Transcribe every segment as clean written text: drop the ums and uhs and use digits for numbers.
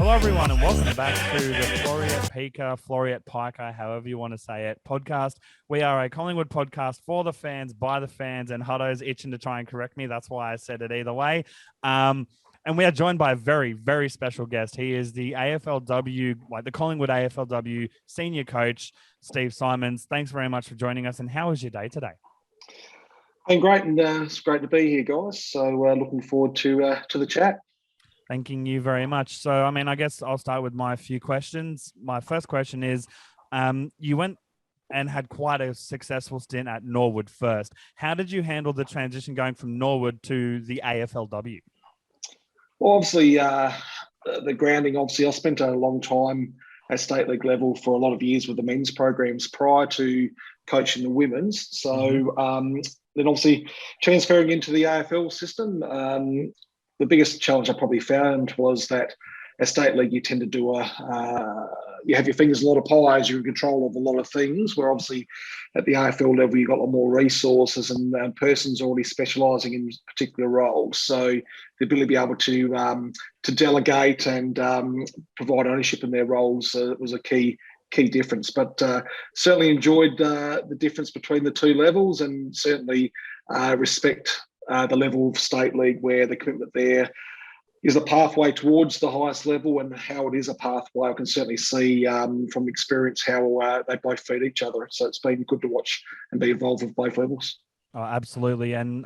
Hello, everyone, and welcome back to the Floriat Piker, however you want to say it, podcast. We are a Collingwood podcast for the fans, by the fans, and Huddo's itching to try and correct me. That's why I said it either way. And we are joined by a very, very special guest. He is the AFLW, the Collingwood AFLW senior coach, Steve Symonds. Thanks very much for joining us. And how was your day today? Been great, and it's great to be here, guys. So looking forward to the chat. Thanking you very much. So, I guess I'll start with my few questions. My first question is, you went and had quite a successful stint at Norwood first. How did you handle the transition going from Norwood to the AFLW? Well, obviously, the grounding, I spent a long time at state league level for a lot of years with the men's programs prior to coaching the women's. So then obviously transferring into the AFL system, the biggest challenge I probably found was that at state league, you tend to do you have your fingers in a lot of pies, you're in control of a lot of things, where obviously at the AFL level, you've got a lot more resources and persons already specialising in particular roles. So the ability to be able to delegate and provide ownership in their roles was a key difference. But certainly enjoyed the difference between the two levels, and certainly respect the level of state league where the commitment there is a pathway towards the highest level, and how it is a pathway. I can certainly see from experience how they both feed each other. So it's been good to watch and be involved with both levels. Oh, absolutely. And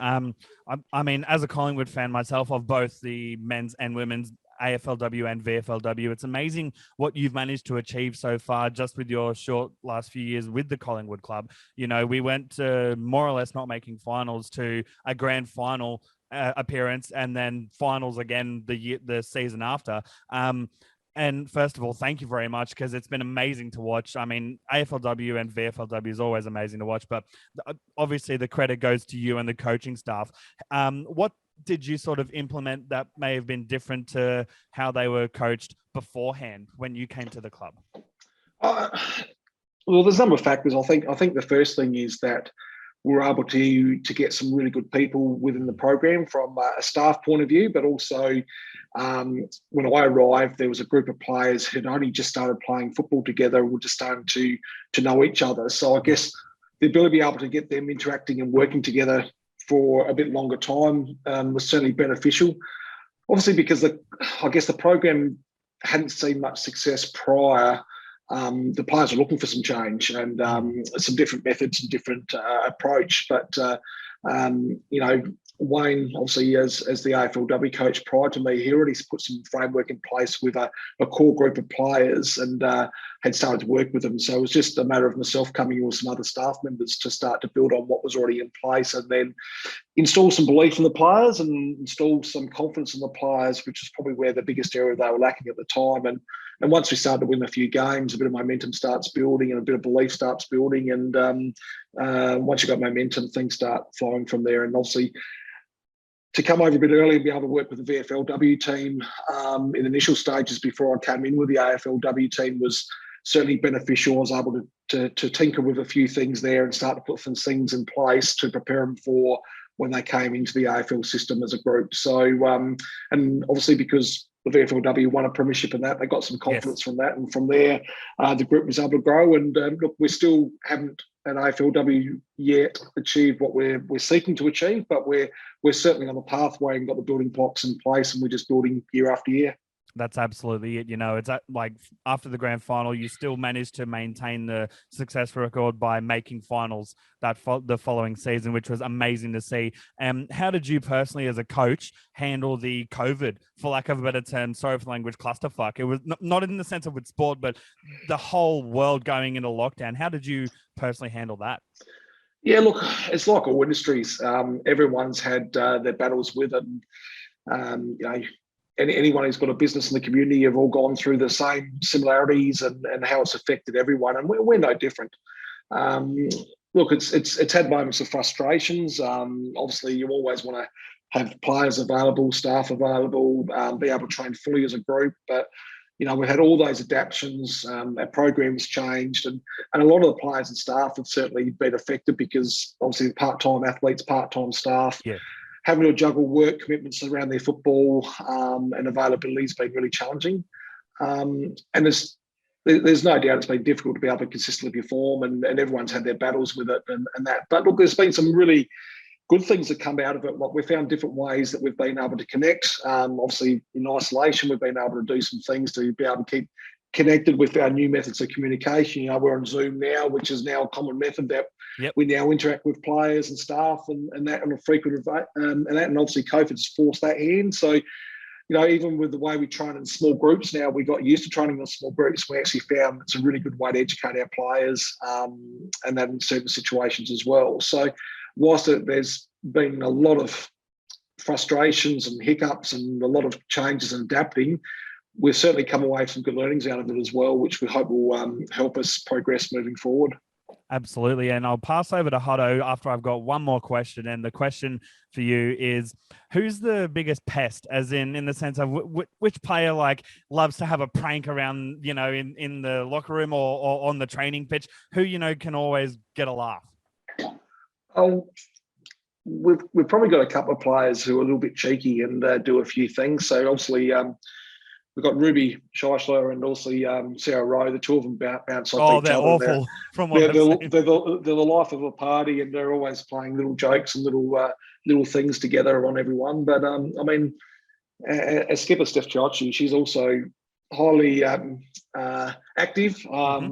as a Collingwood fan myself of both the men's and women's AFLW and VFLW, it's amazing what you've managed to achieve so far just with your short last few years with the Collingwood club. You know, we went to more or less not making finals to a grand final appearance, and then finals again the season after. And first of all, thank you very much, because it's been amazing to watch. AFLW and VFLW is always amazing to watch, but obviously the credit goes to you and the coaching staff. What did you sort of implement that may have been different to how they were coached beforehand when you came to the club? Well, there's a number of factors. I think the first thing is that we're able to get some really good people within the program from a staff point of view, but also when I arrived, there was a group of players who'd only just started playing football together and were just starting to know each other. So I guess the ability to be able to get them interacting and working together for a bit longer time was certainly beneficial. Obviously, because the program hadn't seen much success prior. The players are looking for some change and some different methods and different approach. But, Wayne, obviously, as the AFLW coach prior to me, he already put some framework in place with a core group of players and had started to work with them. So it was just a matter of myself coming in with some other staff members to start to build on what was already in place, and then install some belief in the players and install some confidence in the players, which is probably where the biggest area they were lacking at the time. And once we started to win a few games, a bit of momentum starts building and a bit of belief starts building. And once you've got momentum, things start flowing from there. And obviously, to come over a bit early and be able to work with the VFLW team in initial stages before I came in with the AFLW team was certainly beneficial. I was able to tinker with a few things there and start to put some things in place to prepare them for when they came into the AFL system as a group. So, and obviously because the VFLW won a premiership in that, they got some confidence from that. And from there, the group was able to grow. And look, we still haven't at AFLW yet achieved what we're seeking to achieve, but we're certainly on the pathway and got the building blocks in place, and we're just building year after year. That's absolutely it. You know, it's like after the grand final, you still managed to maintain the success record by making finals the following season, which was amazing to see. How did you personally, as a coach, handle the COVID, for lack of a better term, sorry for the language, clusterfuck? It was not in the sense of with sport, but the whole world going into lockdown. How did you personally handle that? Yeah, look, it's like all industries. Everyone's had their battles with it. And anyone who's got a business in the community have all gone through the same similarities and how it's affected everyone. And we're no different. Look, it's had moments of frustrations. Obviously, you always want to have players available, staff available, be able to train fully as a group. But, we've had all those adaptations. Our program's changed. And a lot of the players and staff have certainly been affected because, obviously, part-time athletes, part-time staff, having to juggle work commitments around their football and availability has been really challenging. And there's no doubt it's been difficult to be able to consistently perform, and everyone's had their battles with it and that. But look, there's been some really good things that come out of it. Like, we found different ways that we've been able to connect. Obviously, in isolation, we've been able to do some things to be able to keep connected with our new methods of communication. You know, we're on Zoom now, which is now a common method that we now interact with players and staff and that on a frequent and obviously COVID has forced that in. So, you know, even with the way we train in small groups now, we got used to training in small groups. We actually found it's a really good way to educate our players, and that in certain situations as well. So, whilst there's been a lot of frustrations and hiccups and a lot of changes and adapting, we've certainly come away with some good learnings out of it as well, which we hope will help us progress moving forward. Absolutely. And I'll pass over to Huddo after I've got one more question. And the question for you is, who's the biggest pest, as in the sense of which player loves to have a prank around, in the locker room or on the training pitch, who, can always get a laugh? Oh, we've probably got a couple of players who are a little bit cheeky and do a few things. So obviously, we've got Ruby Scheisler and also Sarah Rowe. The two of them bounce off each other. Oh, they're awful. They're the life of a party, and they're always playing little jokes and little things together on everyone. But I mean, as skipper Steph Chiocci, she's also highly active,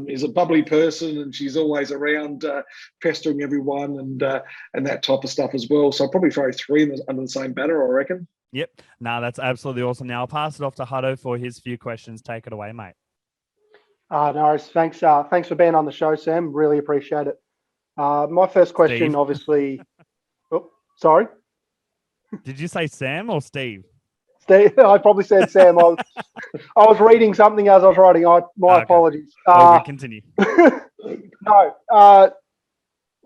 is a bubbly person, and she's always around pestering everyone and that type of stuff as well. So I'll probably throw three under the same banner, I reckon. Yep. No, that's absolutely awesome. Now I'll pass it off to Huddo for his few questions. Take it away, mate. No worries. Thanks for being on the show, Sam. Really appreciate it. My first question, Steve. obviously. Oh, sorry. Did you say Sam or Steve? Steve. I probably said Sam. I was reading something as I was writing. My apologies. Continue. No.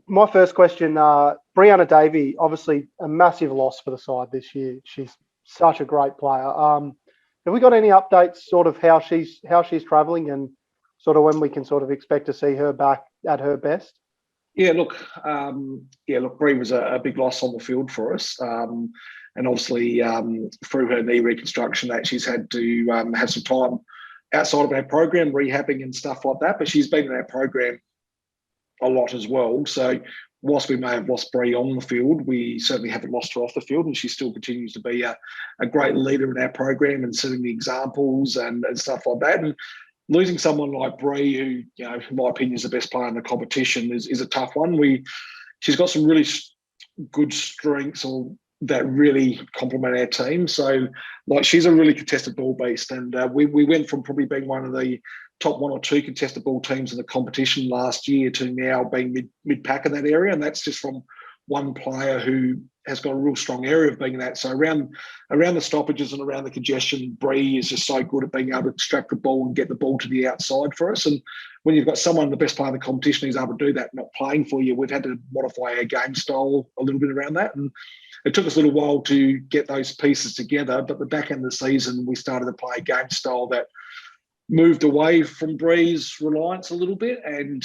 My first question, Breanna Davey, obviously a massive loss for the side this year. She's such a great player. Have we got any updates, sort of how she's travelling, and sort of when we can sort of expect to see her back at her best? Yeah, look, Bree was a big loss on the field for us, and obviously through her knee reconstruction, that she's had to have some time outside of our program, rehabbing and stuff like that. But she's been in our program a lot as well. So whilst we may have lost Bree on the field, we certainly haven't lost her off the field, and she still continues to be a great leader in our program and setting the examples and stuff like that. And losing someone like Bree, who, in my opinion, is the best player in the competition, is a tough one. She's got some really good strengths that really complement our team. So, she's a really contested ball beast, and we went from probably being one of the top one or two contested ball teams in the competition last year to now being mid-pack in that area, and that's just from one player who has got a real strong area of being that. So around the stoppages and around the congestion, Bree is just so good at being able to extract the ball and get the ball to the outside for us. And when you've got someone, the best player in the competition, who's able to do that, not playing for you, we've had to modify our game style a little bit around that. And it took us a little while to get those pieces together, but the back end of the season, we started to play a game style that moved away from Bree's reliance a little bit, and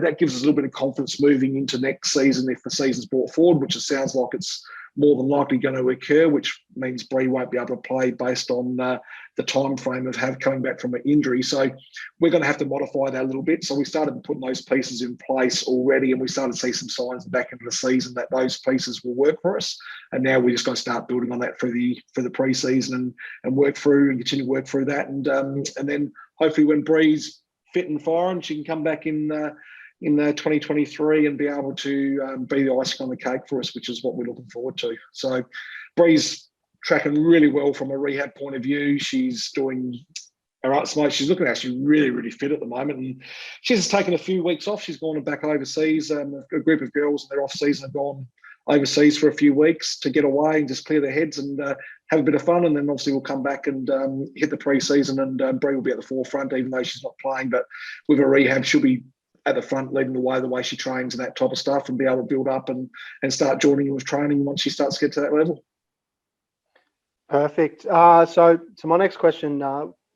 that gives us a little bit of confidence moving into next season if the season's brought forward, which it sounds like it's more than likely going to occur, which means Bree won't be able to play based on the time frame of coming back from an injury. So we're going to have to modify that a little bit. So we started putting those pieces in place already, and we started to see some signs back into the season that those pieces will work for us. And now we're just going to start building on that for the pre-season and work through and continue to work through that. And then hopefully when Bree's fit and firing, she can come back in 2023 and be able to be the icing on the cake for us, which is what we're looking forward to. So Bree's tracking really well from a rehab point of view. She's doing all right. She's looking actually really, really fit at the moment. And she's just taken a few weeks off. She's gone back overseas. A group of girls in their off season have gone overseas for a few weeks to get away and just clear their heads and have a bit of fun. And then obviously we'll come back and hit the pre-season, and Bree will be at the forefront, even though she's not playing. But with her rehab, she'll be at the front leading the way she trains and that type of stuff, and be able to build up and start joining with training once she starts to get to that level. Perfect. So my next question,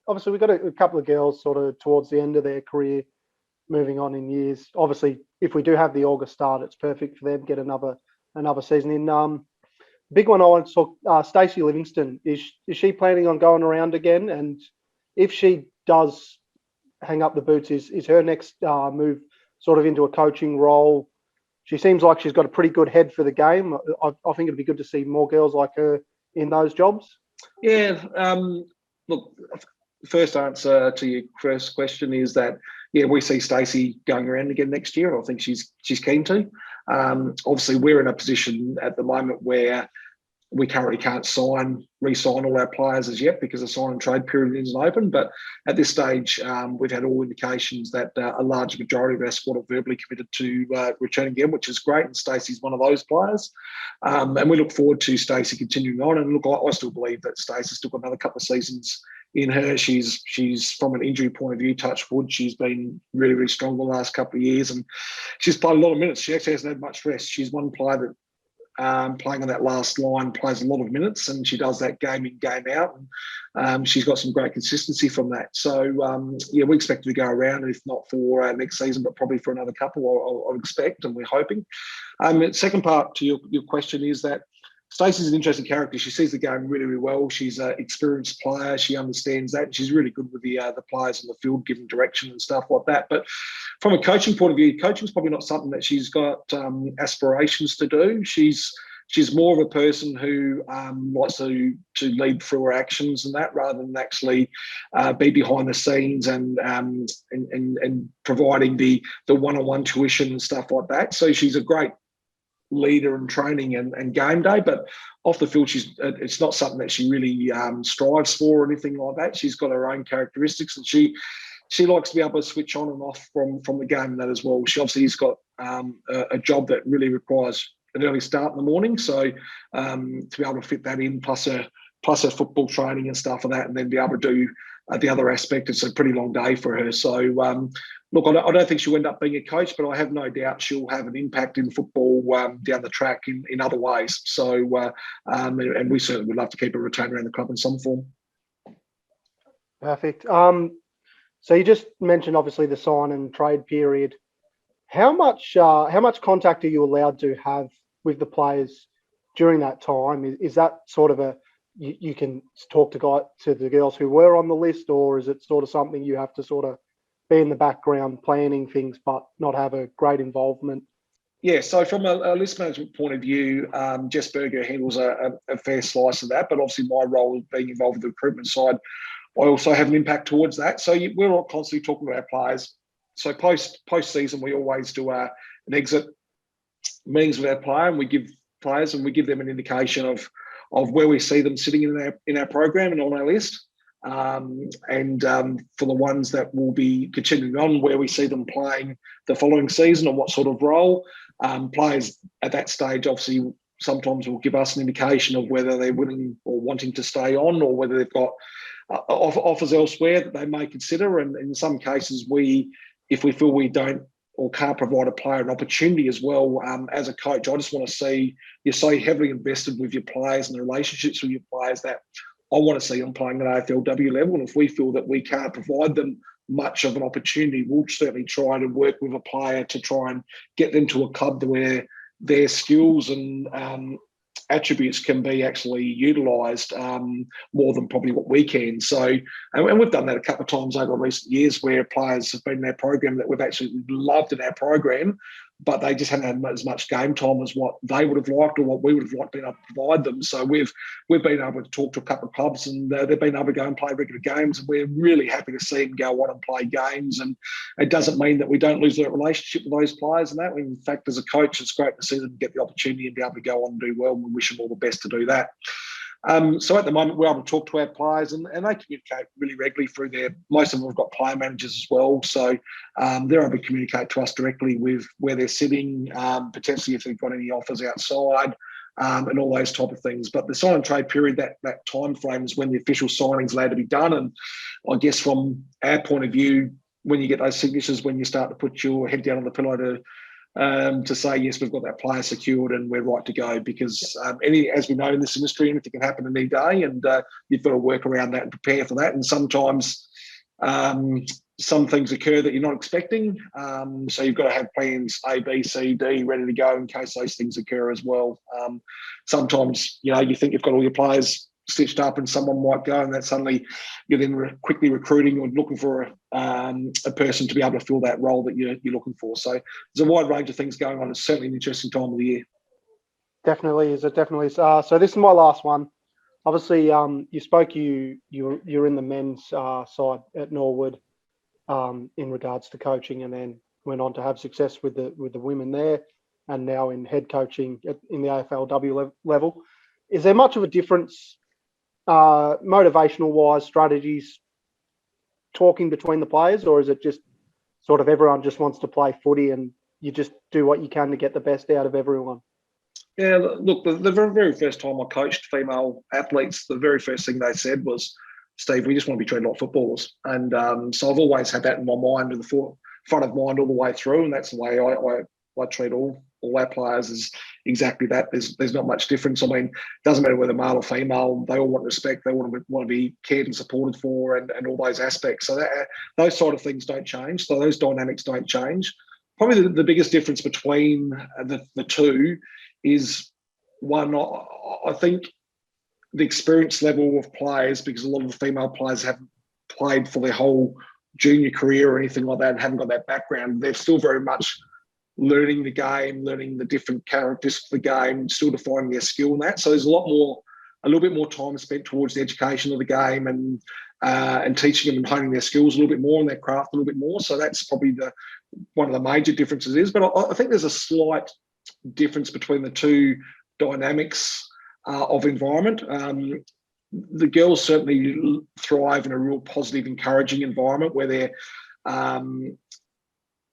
obviously we've got a couple of girls sort of towards the end of their career, moving on in years. Obviously, if we do have the August start, it's perfect for them, get another season in. Big one I want to talk, Stacey Livingston. Is she planning on going around again? And if she does hang up the boots, is her next move sort of into a coaching role? She seems like she's got a pretty good head for the game. I think it'd be good to see more girls like her in those jobs. Yeah. Look, first answer to your first question is that, yeah, we see Stacey going around again next year. I think she's keen to. Obviously, we're in a position at the moment where we currently can't re-sign all our players as yet because the sign and trade period isn't open. But at this stage, we've had all indications that a large majority of our squad are verbally committed to returning again, which is great. And Stacey's one of those players. And we look forward to Stacey continuing on. And look, I still believe that Stacey's still got another couple of seasons in her. She's from an injury point of view, touch wood, she's been really, really strong the last couple of years. And she's played a lot of minutes. She actually hasn't had much rest. She's one player that playing on that last line plays a lot of minutes, and she does that game in, game out. And she's got some great consistency from that. So, yeah, we expect her to go around, if not for next season, but probably for another couple, I expect, and we're hoping. The second part to your question is that Stacey's an interesting character. She sees the game really, really well. She's an experienced player. She understands that. She's really good with the players on the field, giving direction and stuff like that. But from a coaching point of view, coaching is probably not something that she's got aspirations to do. She's more of a person who likes to lead through her actions and that, rather than actually be behind the scenes and providing the one-on-one tuition and stuff like that. So she's a great leader in training and game day, but off the field, it's not something that she really strives for or anything like that. She's got her own characteristics, and she likes to be able to switch on and off from the game and that as well. She obviously has got a job that really requires an early start in the morning, so to be able to fit that in, plus her football training and stuff like that, and then be able to do the other aspect, it's a pretty long day for her. So look, I don't think she'll end up being a coach, but I have no doubt she'll have an impact in football down the track in other ways. So, and we certainly would love to keep her retained around the club in some form. Perfect. So you just mentioned obviously the sign and trade period. How much contact are you allowed to have with the players during that time? Is that sort of you can talk to the girls who were on the list, or is it sort of something you have to sort of be in the background planning things but not have a great involvement? Yeah, so from a list management point of view, Jess Berger handles a fair slice of that, but obviously my role is being involved with the recruitment side. I also have an impact towards that. So we're all constantly talking to our players. So post-season, we always do an exit meetings with our player, and we give them an indication of where we see them sitting in our program and on our list. And for the ones that will be continuing on, where we see them playing the following season and what sort of role. Players at that stage obviously sometimes will give us an indication of whether they're willing or wanting to stay on, or whether they've got offers elsewhere that they may consider. And in some cases, if we feel we don't or can't provide a player an opportunity as well, as a coach, I just want to see you're so heavily invested with your players and the relationships with your players that I want to see them playing at AFLW level. And if we feel that we can't provide them much of an opportunity, we'll certainly try to work with a player to try and get them to a club where their skills and attributes can be actually utilised more than probably what we can. So, and we've done that a couple of times over recent years, where players have been in our program that we've actually loved in our program, but they just haven't had as much game time as what they would have liked or what we would have liked being able to provide them. So we've been able to talk to a couple of clubs, and they've been able to go and play regular games, and we're really happy to see them go on and play games. And it doesn't mean that we don't lose that relationship with those players and that. In fact, as a coach, it's great to see them get the opportunity and be able to go on and do well, and we wish them all the best to do that. So at the moment, we're able to talk to our players, and they communicate really regularly through most of them have got player managers as well. So they're able to communicate to us directly with where they're sitting, potentially if they've got any offers outside, and all those type of things. But the sign and trade period, that time frame is when the official signing's allowed to be done. And I guess from our point of view, when you get those signatures, when you start to put your head down on the pillow to say, yes, we've got that player secured and we're right to go, because as we know in this industry, anything can happen any day, and you've got to work around that and prepare for that. And sometimes some things occur that you're not expecting. So you've got to have plans A, B, C, D ready to go in case those things occur as well. Sometimes, you think you've got all your players stitched up and someone might go, and that suddenly you're then quickly recruiting or looking for a person to be able to fill that role that you're looking for. So there's a wide range of things going on. It's certainly an interesting time of the year. Definitely is. It definitely is. So this is my last one. Obviously, you spoke. You're in the men's side at Norwood in regards to coaching, and then went on to have success with the women there, and now in head coaching in the AFLW level. Is there much of a difference, motivational wise, strategies, talking between the players, or is it just sort of everyone just wants to play footy and you just do what you can to get the best out of everyone? Yeah, look, the very first time I coached female athletes, the very first thing they said was, Steve, we just want to be treated like footballers. And so I've always had that in my mind, in the front of mind all the way through, and that's the way I treat all our players is exactly that. There's not much difference. I mean, it doesn't matter whether male or female, they all want respect, they want to be cared and supported for, and all those aspects. So those sort of things don't change. So those dynamics don't change. Probably the biggest difference between the two is, one, I think the experience level of players, because a lot of the female players haven't played for their whole junior career or anything like that and haven't got that background. They're still very much learning the game, learning the different characteristics of the game, still defining their skill in that. So there's a little bit more time spent towards the education of the game and teaching them and honing their skills a little bit more and their craft a little bit more. So that's probably one of the major differences is. But I think there's a slight difference between the two dynamics of environment. The girls certainly thrive in a real positive, encouraging environment where they're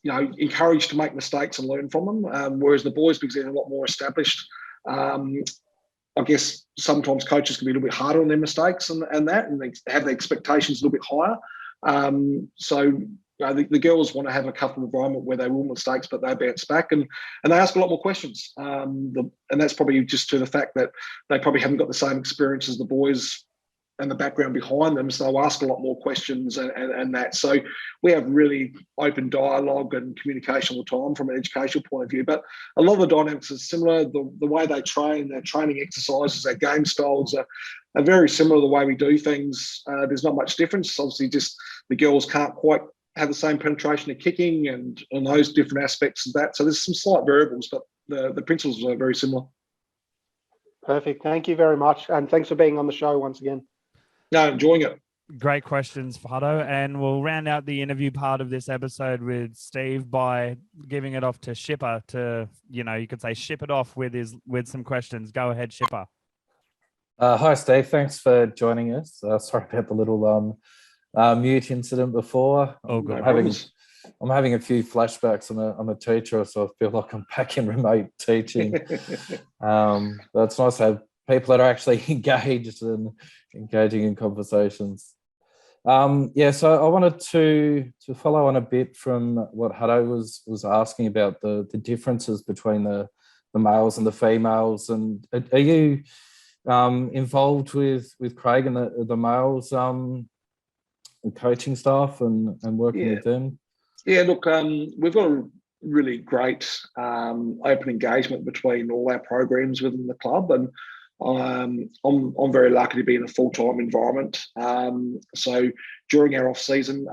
encouraged to make mistakes and learn from them. Whereas the boys, because they're a lot more established, I guess sometimes coaches can be a little bit harder on their mistakes and they have the expectations a little bit higher. So the girls want to have a comfortable environment where they will mistakes, but they bounce back and they ask a lot more questions. And that's probably just to the fact that they probably haven't got the same experience as the boys and the background behind them, so they'll ask a lot more questions and that. So we have really open dialogue and communication all the time from an educational point of view. But a lot of the dynamics are similar. The way they train, their training exercises, their game styles are very similar to the way we do things. There's not much difference. Obviously, just the girls can't quite have the same penetration of kicking and those different aspects of that. So there's some slight variables, but the principles are very similar. Perfect. Thank you very much. And thanks for being on the show once again. No, enjoying it. Great questions, Huddo. And we'll round out the interview part of this episode with Steve by giving it off to Shippa to, you could say ship it off with some questions. Go ahead, Shippa. Hi, Steve. Thanks for joining us. Sorry about the little mute incident before. Oh, good. I'm having a few flashbacks. I'm a teacher, so I feel like I'm back in remote teaching. But it's nice to have people that are actually engaged and engaging in conversations. So I wanted to follow on a bit from what Huddo was asking about the differences between the males and the females. And are you involved with Craig and the males coaching staff and working with them? Yeah, look, we've got a really great open engagement between all our programs within the club, and I'm very lucky to be in a full-time environment. So during our off season,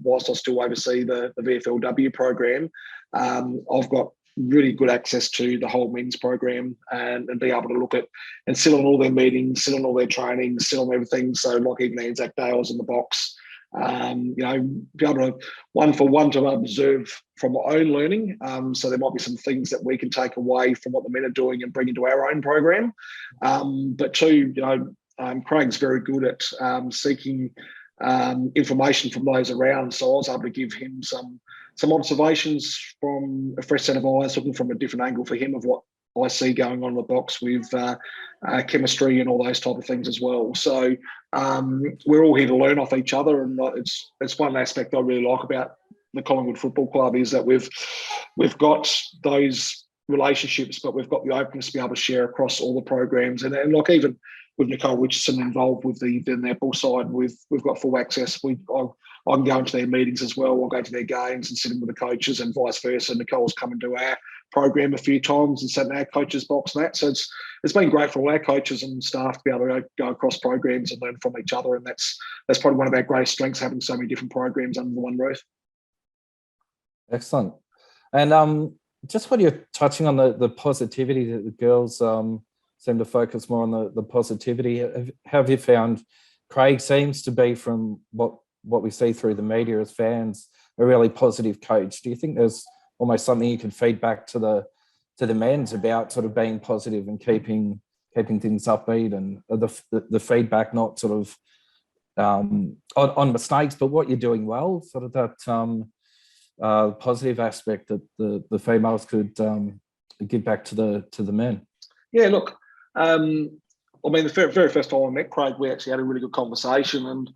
whilst I still oversee the VFLW program, I've got really good access to the whole men's program and be able to look at and sit on all their meetings, sit on all their training, sit on everything. So like even the Anzac Day, I was in the box. Be able to one-for-one to observe from my own learning. So there might be some things that we can take away from what the men are doing and bring into our own program. But two, Craig's very good at seeking information from those around. So I was able to give him some observations from a fresh set of eyes, looking from a different angle for him of what I see going on in the box with chemistry and all those type of things as well. So we're all here to learn off each other, and it's one aspect I really like about the Collingwood Football Club is that we've got those relationships, but we've got the openness to be able to share across all the programs. And like even Nicole Richardson involved with the netball side. We've got full access. I can go into their meetings as well. I'll go to their games and sit in with the coaches and vice versa. Nicole's come into our program a few times and sat in our coaches box and that. So it's been great for all our coaches and staff to be able to go across programs and learn from each other. And that's probably one of our greatest strengths, having so many different programs under the one roof. Excellent. And just when you're touching on the positivity that the girls seem to focus more on the positivity, have you found Craig seems to be, from what we see through the media as fans, a really positive coach? Do you think there's almost something you can feed back to the men's about sort of being positive and keeping things upbeat, and the feedback not sort of on mistakes, but what you're doing well, sort of that positive aspect that the females could give back to the men? Yeah, look, I mean, the very first time I met Craig, we actually had a really good conversation, and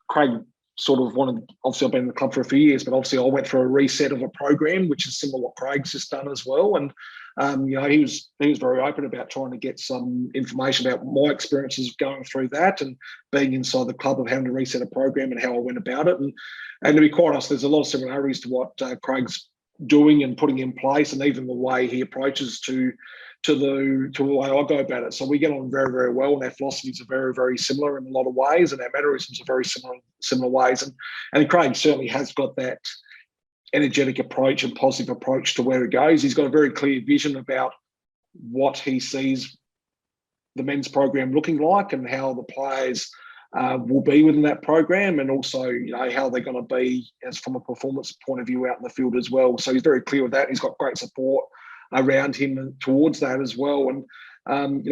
Craig sort of wanted, obviously I've been in the club for a few years, but obviously I went through a reset of a program, which is similar to what Craig's just done as well. And, he was very open about trying to get some information about my experiences going through that and being inside the club of having to reset a program and how I went about it. And to be quite honest, there's a lot of similarities to what Craig's doing and putting in place, and even the way he approaches to the way I go about it. So we get on very, very well, and our philosophies are very, very similar in a lot of ways, and our mannerisms are very similar ways. And Craig certainly has got that energetic approach and positive approach to where he goes. He's got a very clear vision about what he sees the men's program looking like and how the players will be within that program, and also how they're going to be as from a performance point of view out in the field as well. So he's very clear with that. He's got great support around him towards that as well. And,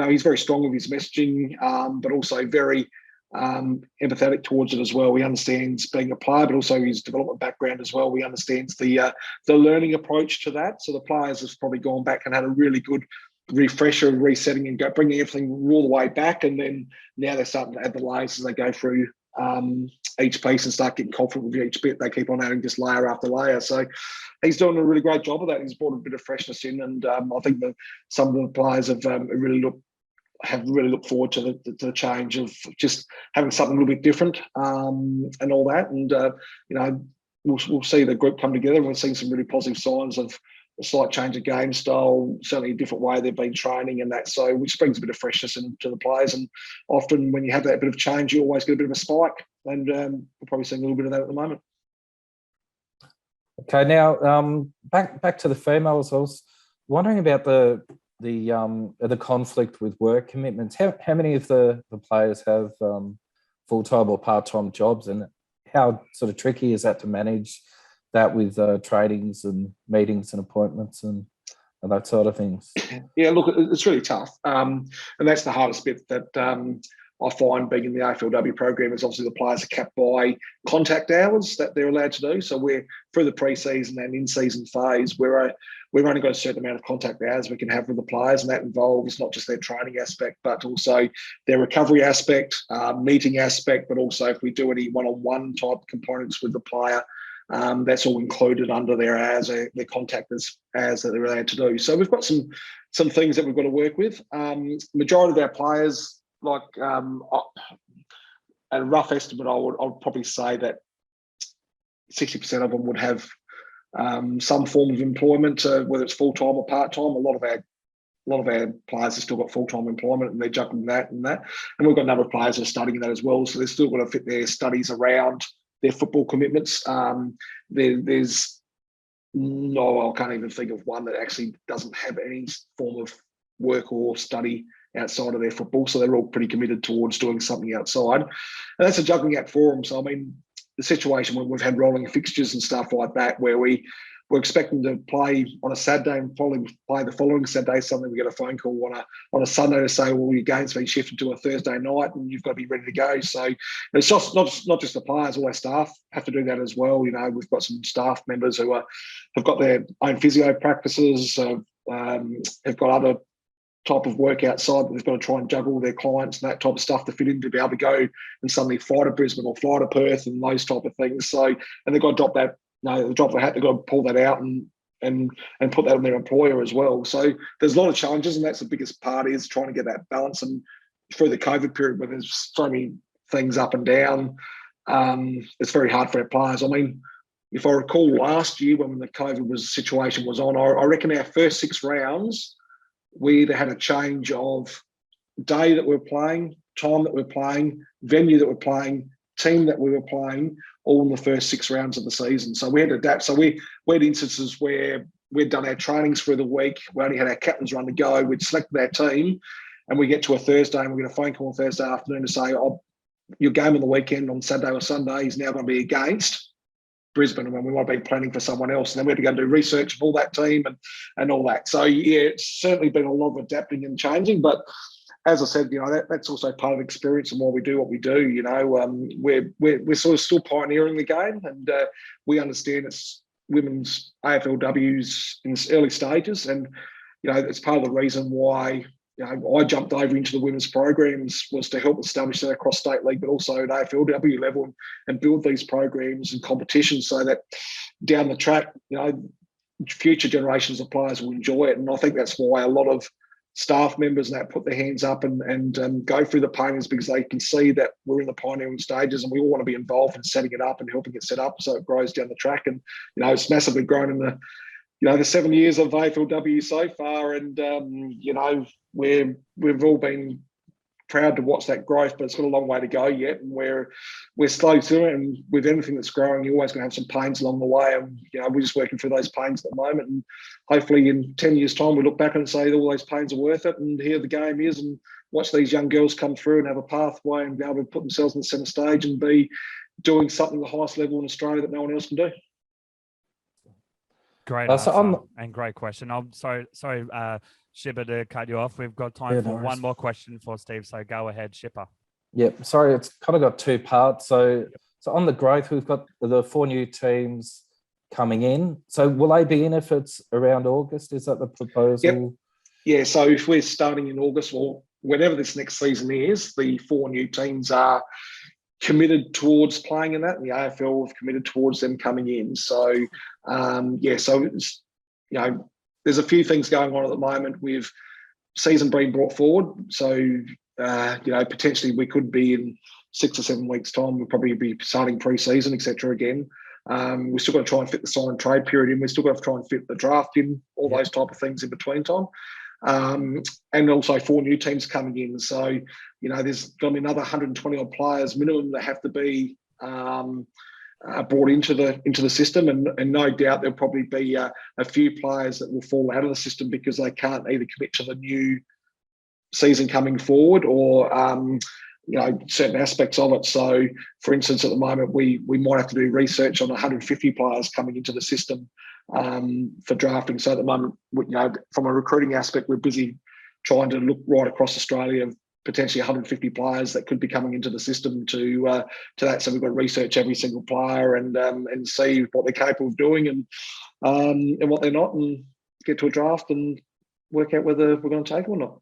he's very strong with his messaging, but also very empathetic towards it as well. He understands being a player, but also his development background as well. He understands the learning approach to that. So the players have probably gone back and had a really good refresher, resetting, and bringing everything all the way back. And then now they're starting to add the layers as they go through each piece and start getting confident with each bit. They keep on adding just layer after layer. So he's doing a really great job of that. He's brought a bit of freshness in, and I think that some of the players have really looked forward to the change of just having something a little bit different and all that. And we'll see the group come together. We're seeing some really positive signs of a slight change of game style, certainly a different way they've been training and that, so which brings a bit of freshness into the players. And often when you have that bit of change, you always get a bit of a spike, and we're probably seeing a little bit of that at the moment. Okay, now back to the females. I was wondering about the conflict with work commitments. How many of the players have full-time or part-time jobs, and how sort of tricky is that to manage that with trainings and meetings and appointments and that sort of things? Yeah, look, it's really tough. And that's the hardest bit that I find being in the AFLW program is obviously the players are capped by contact hours that they're allowed to do. So we're through the pre-season and in-season phase, we've only got a certain amount of contact hours we can have with the players, and that involves not just their training aspect, but also their recovery aspect, meeting aspect, but also if we do any one-on-one type components with the player, that's all included under their hours, their contact hours that they're allowed to do. So we've got some things that we've got to work with. Majority of our players, like at a rough estimate, I would probably say that 60% of them would have some form of employment, whether it's full-time or part-time. A lot of our players have still got full-time employment, and they're juggling that and that. And we've got a number of players who are studying that as well, so they've still got to fit their studies around their football commitments. There's no, I can't even think of one that actually doesn't have any form of work or study outside of their football. So they're all pretty committed towards doing something outside. And that's a juggling act for them. So, I mean, the situation when we've had rolling fixtures and stuff like that, where we're expecting to play on a Saturday and play the following Saturday, suddenly we get a phone call on a Sunday to say, well, your game's been shifted to a Thursday night and you've got to be ready to go. So it's just not just the players, all our staff have to do that as well. We've got some staff members who have got their own physio practices, have got other type of work outside that they've got to try and juggle their clients and that type of stuff to fit in to be able to go and suddenly fly to Brisbane or fly to Perth and those type of things. So, and they've got to drop that, the drop of the hat, they've got to pull that out and and put that on their employer as well. So there's a lot of challenges, and that's the biggest part, is trying to get that balance. And through the COVID period, where there's so many things up and down, it's very hard for our players. I mean, if I recall last year when the COVID situation was on, I reckon our first 6 rounds, we either had a change of day that we were playing, time that we were playing, venue that we're playing, team that we were playing, all in the first 6 rounds of the season. So we had to adapt. So we had instances where we'd done our trainings for the week. We only had our captains run to go. We'd selected our team, and we get to a Thursday and we get a phone call on Thursday afternoon to say, oh, your game on the weekend on Saturday or Sunday is now going to be against Brisbane, when we might be planning for someone else. And then we had to go and do research of all that team and all that. So, yeah, it's certainly been a lot of adapting and changing. But as I said, that's also part of experience and why we do what we do. We're sort of still pioneering the game, and we understand it's women's AFLW's in its early stages. And, it's part of the reason why I jumped over into the women's programs, was to help establish that across state league, but also at AFLW level, and build these programs and competitions so that down the track, future generations of players will enjoy it. And I think that's why a lot of staff members and that put their hands up and go through the paintings, because they can see that we're in the pioneering stages, and we all want to be involved in setting it up and helping it set up so it grows down the track. And, it's massively grown in the 7 years of AFLW so far. And, we've all been proud to watch that growth, but it's got a long way to go yet. And we're slow to it. And with anything that's growing, you're always going to have some pains along the way. And, we're just working through those pains at the moment. And hopefully in 10 years' time, we look back and say all those pains are worth it. And here the game is, and watch these young girls come through and have a pathway and be able to put themselves in the centre stage and be doing something at the highest level in Australia that no one else can do. Great answer and great question. I'm sorry, Shippa, to cut you off. We've got time for one more question for Steve, so go ahead, Shippa. Yep, sorry, it's kind of got 2 parts. So on the growth, we've got the 4 new teams coming in. So will they be in if it's around August? Is that the proposal? Yep. Yeah, so if we're starting in August, or whenever this next season is, the 4 new teams are committed towards playing in that, and the AFL have committed towards them coming in. So, so it's, there's a few things going on at the moment with season being brought forward. So, potentially we could be in 6 or 7 weeks' time, we'll probably be starting pre-season, etc. again. We're still going to try and fit the sign and trade period in. We're still going to try and fit the draft in, all those type of things in between time. And also 4 new teams coming in. So, there's going to be another 120 odd players minimum that have to be brought into the system, and no doubt there'll probably be a few players that will fall out of the system because they can't either commit to the new season coming forward or certain aspects of it. So, for instance, at the moment we might have to do research on 150 players coming into the system for drafting. So at the moment, from a recruiting aspect, we're busy trying to look right across Australia, potentially 150 players that could be coming into the system to that. So we've got to research every single player and see what they're capable of doing and what they're not, and get to a draft and work out whether we're going to take them or not.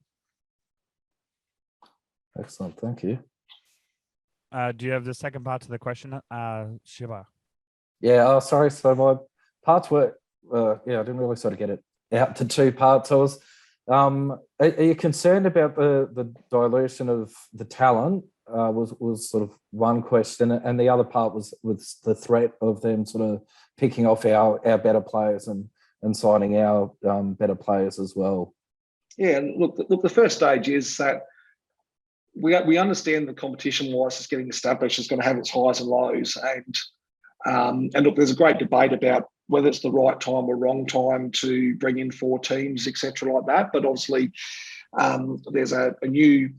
Excellent, thank you. Do you have the second part to the question, Shippa? Yeah, sorry. So my parts were, I didn't really sort of get it out to 2 parts. I was, are you concerned about the dilution of the talent? Was sort of one question, and the other part was the threat of them sort of picking off our better players and signing our better players as well. Yeah, look. The first stage is that we understand the competition, whilst it's getting established, is going to have its highs and lows, and look, there's a great debate about whether it's the right time or wrong time to bring in 4 teams, etc., like that. But obviously, there's a new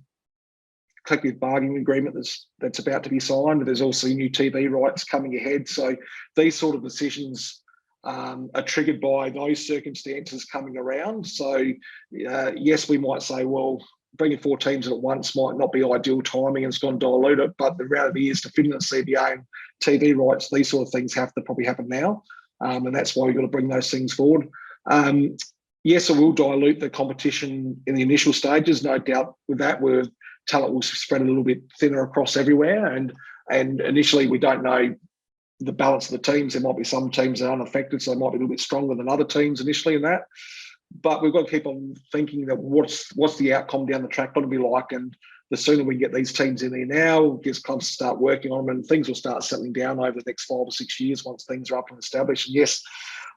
collective bargaining agreement that's about to be signed. There's also new TV rights coming ahead. So these sort of decisions are triggered by those circumstances coming around. So yes, we might say, well, bringing 4 teams at once might not be ideal timing and it's going to dilute it. But the reality is, to fit in the CBA and TV rights, these sort of things have to probably happen now. And that's why we've got to bring those things forward. Yes, it will dilute the competition in the initial stages, no doubt with that, where talent will spread a little bit thinner across everywhere. And initially we don't know the balance of the teams. There might be some teams that are unaffected, so they might be a little bit stronger than other teams initially in that. But we've got to keep on thinking that what's the outcome down the track going to be like, and the sooner we get these teams in there now, it gives clubs to start working on them, and things will start settling down over the next 5 or 6 years once things are up and established. And yes,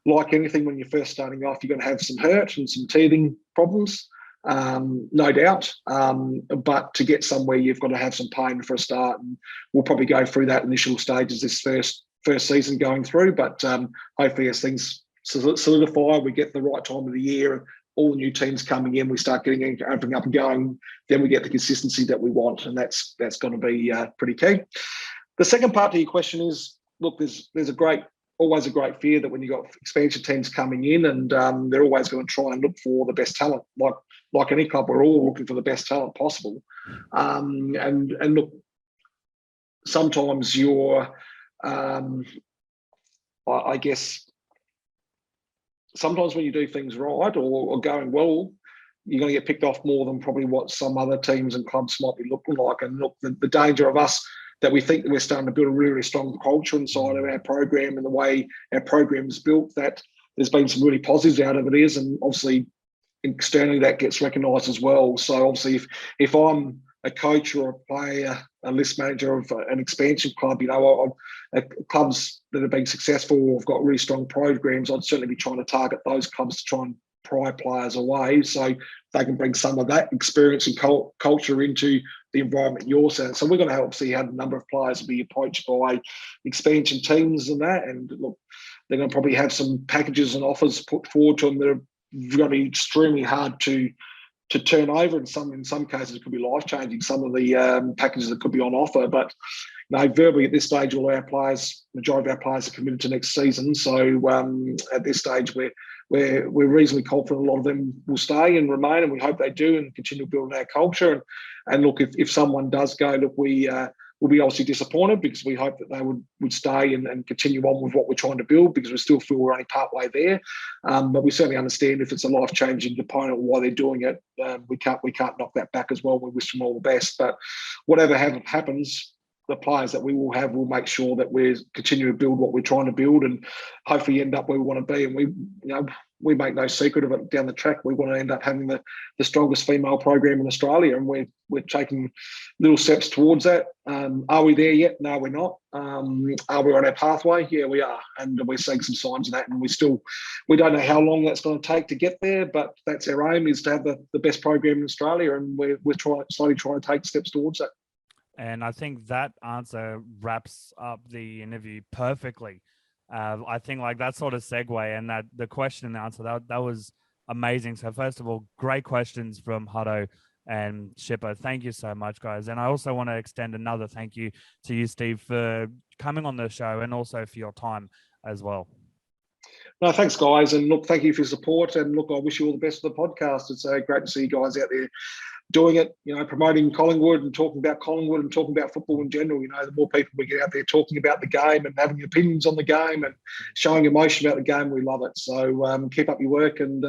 like anything, when you're first starting off, you're going to have some hurt and some teething problems, no doubt. But to get somewhere, you've got to have some pain for a start, and we'll probably go through that initial stages this first season going through. But hopefully, as things solidify, we get the right time of the year, all the new teams coming in, we start getting opening up and going, then we get the consistency that we want, and that's going to be pretty key. The second part to your question is, look, there's always a great fear that when you've got expansion teams coming in, and they're always going to try and look for the best talent. Like any club, we're all looking for the best talent possible. And look, sometimes you're, I guess, sometimes when you do things right or going well, you're going to get picked off more than probably what some other teams and clubs might be looking like. And look, the danger of us, that we think that we're starting to build a really, really strong culture inside of our program and the way our program is built, that there's been some really positives out of it is, and obviously externally that gets recognised as well. So obviously if I'm a coach or a player, a list manager of an expansion club, clubs that have been successful or have got really strong programs, I'd certainly be trying to target those clubs to try and pry players away so they can bring some of that experience and culture into the environment you're saying. So we're going to obviously have a number of players be approached by expansion teams and that, and look, they're going to probably have some packages and offers put forward to them that are going to be extremely hard to turn over. In some cases, it could be life-changing, some of the packages that could be on offer. But verbally at this stage, all our players, majority of our players are committed to next season. So at this stage, we're reasonably confident a lot of them will stay and remain, and we hope they do and continue building our culture. And look, if someone does go, look, we'll be obviously disappointed because we hope that they would stay and continue on with what we're trying to build, because we still feel we're only part way there. But we certainly understand if it's a life-changing component why they're doing it. We can't knock that back as well. We wish them all the best. But whatever happens, the players that we will have will make sure that we're continuing to build what we're trying to build, and hopefully end up where we want to be. And we make no secret of it down the track. We want to end up having the strongest female program in Australia, and we're taking little steps towards that. Are we there yet? No, we're not. Are we on our pathway? Yeah, we are, and we're seeing some signs of that. And we don't know how long that's going to take to get there, but that's our aim, is to have the best program in Australia, and we're slowly trying to take steps towards that. And I think that answer wraps up the interview perfectly. I think that sort of segue and that the question and answer, that was amazing. So first of all, great questions from Huddo and Shippa. Thank you so much, guys. And I also want to extend another thank you to you, Steve, for coming on the show and also for your time as well. No, thanks, guys. And look, thank you for your support. And look, I wish you all the best for the podcast. It's great to see you guys out there doing it, promoting Collingwood and talking about Collingwood and talking about football in general. The more people we get out there talking about the game and having opinions on the game and showing emotion about the game, we love it. So keep up your work, and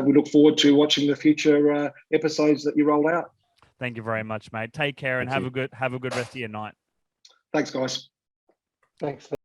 we look forward to watching the future episodes that you roll out. Thank you very much, mate. Take care and have a good rest of your night. Thanks, guys. Thanks.